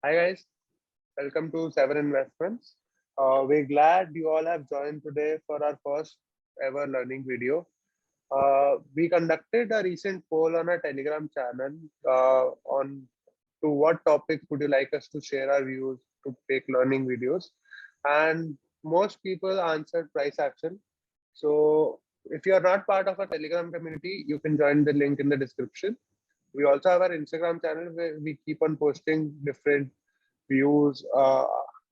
Hi guys, welcome to Seven Investments. We're glad you all have joined today for our first ever learning video. We conducted a recent poll on our Telegram channel on to what topics would you like us to share our views to take learning videos, and most people answered price action. So if you are not part of our Telegram community, you can join the link in the description. We also have our Instagram channel where we keep on posting different views,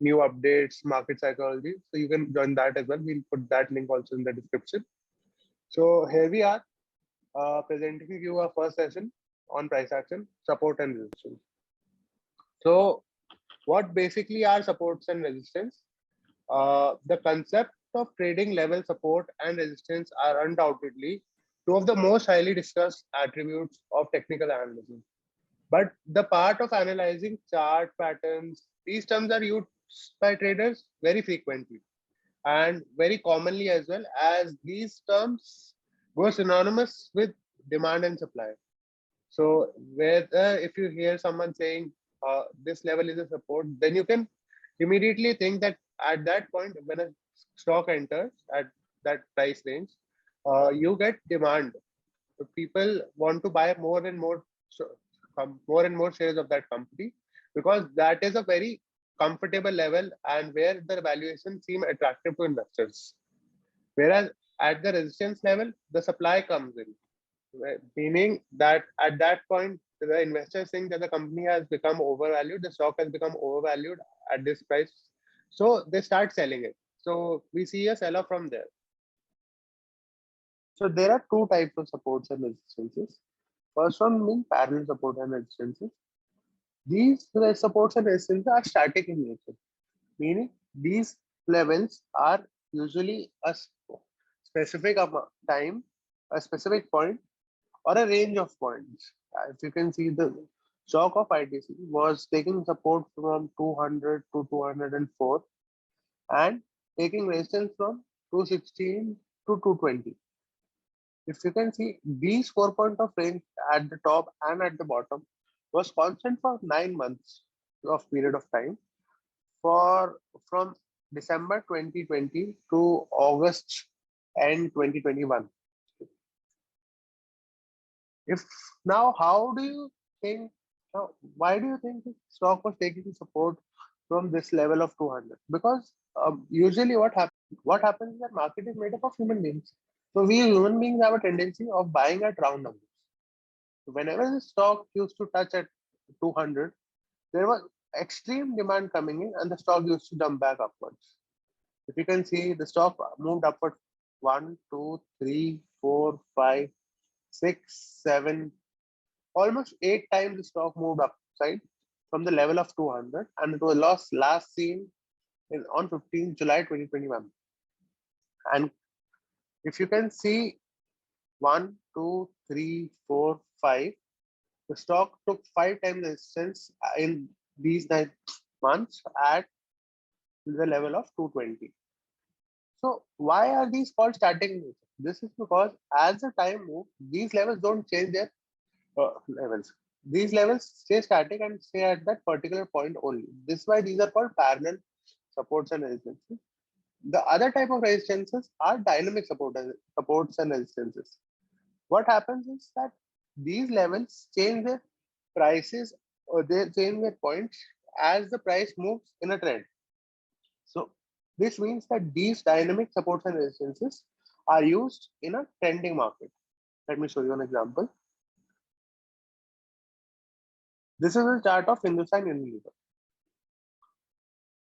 new updates, market psychology. So you can join that as well. We'll put that link also in the description. So here we are presenting you our first session on price action, support and resistance. So what basically are supports and resistance? The concept of trading level support and resistance are undoubtedly two of the most highly discussed attributes of technical analysis. But the part of analyzing chart patterns, these terms are used by traders very frequently and very commonly as well, as these terms go synonymous with demand and supply. So whether if you hear someone saying this level is a support, then you can immediately think that at that point when a stock enters at that price range, you get demand. So people want to buy more and more, more and more shares of that company because that is a very comfortable level and where the valuation seem attractive to investors. Whereas at the resistance level, the supply comes in, meaning that at that point, the investors think that the company has become overvalued, the stock has become overvalued at this price. So they start selling it. So we see a sell off from there. So there are two types of supports and resistances. First one being parallel support and resistances. These supports and resistances are static in nature, meaning these levels are usually a specific time, a specific point, or a range of points. If you can see, the stock of ITC was taking support from 200 to 204 and taking resistance from 216 to 220. If you can see, these 4 points of range at the top and at the bottom was constant for 9 months of period of time for from December 2020 to August end 2021. If now, how do you think? Now, why do you think the stock was taking support from this level of 200? Because usually what happens is that market is made up of human beings. So we human beings have a tendency of buying at round numbers. So whenever the stock used to touch at 200, there was extreme demand coming in, and the stock used to jump back upwards. If you can see, the stock moved upward 1, 2, 3, 4, 5, 6, 7, almost 8 times the stock moved upside from the level of 200, and it was last seen on 15th July 2021. And if you can see 1, 2, 3, 4, 5, the stock took 5 times the resistance in these 9 months at the level of 220. So why are these called static nature? This is because as the time moves, these levels don't change their levels. These levels stay static and stay at that particular point only. This is why these are called parallel supports and resistances. The other type of resistances are dynamic supports and resistances. What happens is that these levels change their prices or they change their points as the price moves in a trend. So this means that these dynamic supports and resistances are used in a trending market. Let me show you an example. This is a chart of Hindustan Unilever.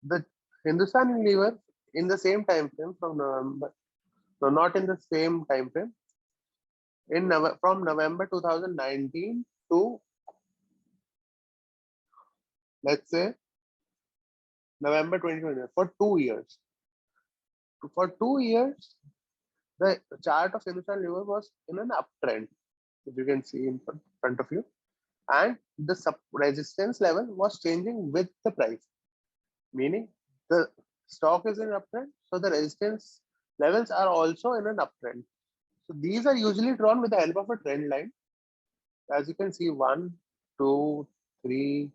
The Hindustan Unilever in the same time frame from November, no, not in the same time frame, from November 2019 to, let's say, November 2020, for 2 years. For 2 years, the chart of Hindustan Unilever was in an uptrend, if you can see in front of you, and the resistance level was changing with the price, meaning the stock is in uptrend, so the resistance levels are also in an uptrend. So these are usually drawn with the help of a trend line. As you can see, 1, 2, 3,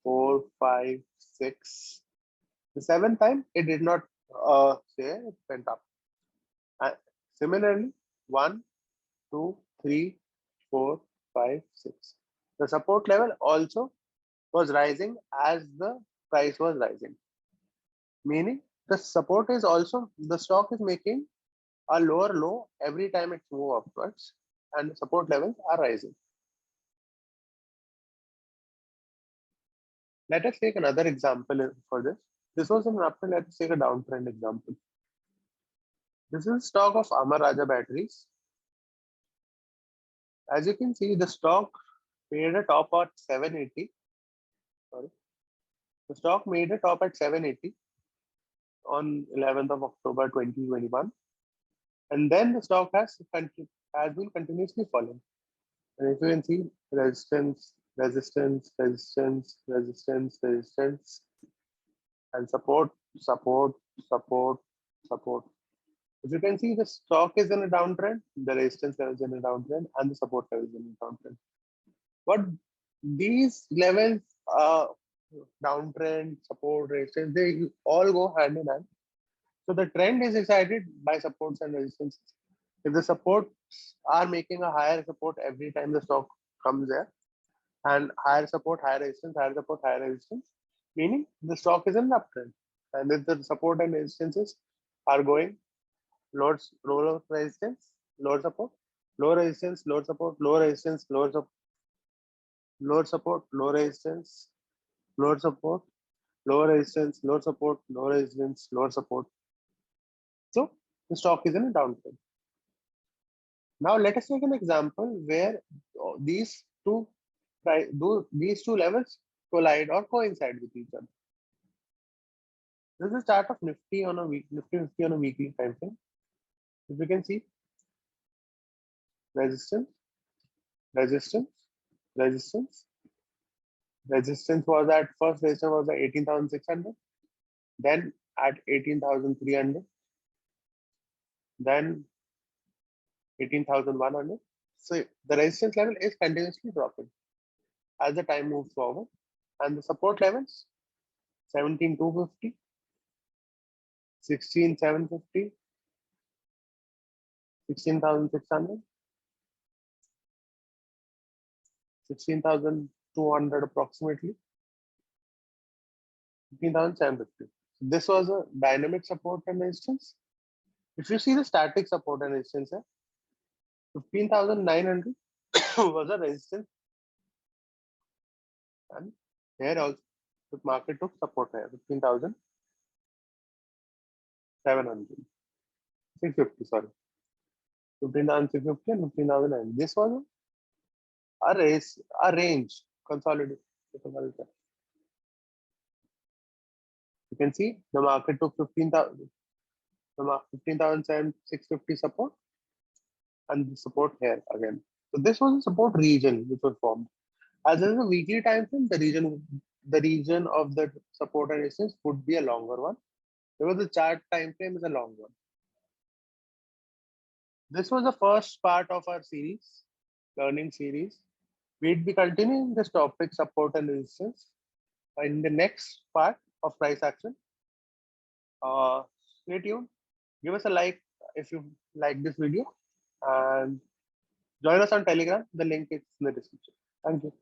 4, 5, 6. The seventh time, it did not say it went up. And similarly, 1, 2, 3, 4, 5, 6. The support level also was rising as the price was rising. Meaning the support is also, the stock is making a lower low every time it moves upwards and the support levels are rising. Let us take another example for this. This was an uptrend. Let's take a downtrend example. This is stock of Amar Raja batteries. As you can see, the stock made a top at 780. Sorry, the stock made a top at 780 on 11th of October 2021, and then the stock has been continuously falling. And if you can see, resistance, resistance, resistance, resistance, resistance, and support, support, support, support. If you can see, the stock is in a downtrend, the resistance level is in a downtrend, and the support level is in a downtrend. But these levels, downtrend, support, resistance, they all go hand in hand. So the trend is decided by supports and resistances. If the supports are making a higher support every time the stock comes there, and higher support, higher resistance, higher support, higher resistance, meaning the stock is in an uptrend. And if the support and resistances are going lower resistance, lower support, lower resistance, lower support, lower resistance, lower support, lower support, lower resistance, lower support, lower resistance, lower support, lower resistance, lower support. So the stock is in a downtrend. Now let us take an example where these two levels collide or coincide with each other. This is a chart of Nifty on a Nifty 50 on a weekly time frame. If you can see, resistance, resistance, resistance. Resistance was at first resistance was at 18,600, then at 18,300, then 18,100. So the resistance level is continuously dropping as the time moves forward, and the support levels 17,250, 16,750, 16,600, 16,200 approximately, 15,750. This was a dynamic support and resistance. If you see the static support and resistance, 15,900 was a resistance, and here also the market took support here 15,700, 650, sorry, 15,650 and 15,009. This was a range consolidation. You can see the market took 15,000, 15,650 support, and the support here again. So this was a support region which was formed. As in a weekly time frame, the region of the support and resistance would be a longer one, because the chart time frame is a long one. This was the first part of our series, learning series. We'd be continuing this topic, support and resistance, in the next part of price action. Stay tuned. Give us a like if you like this video, and join us on Telegram. The link is in the description. Thank you.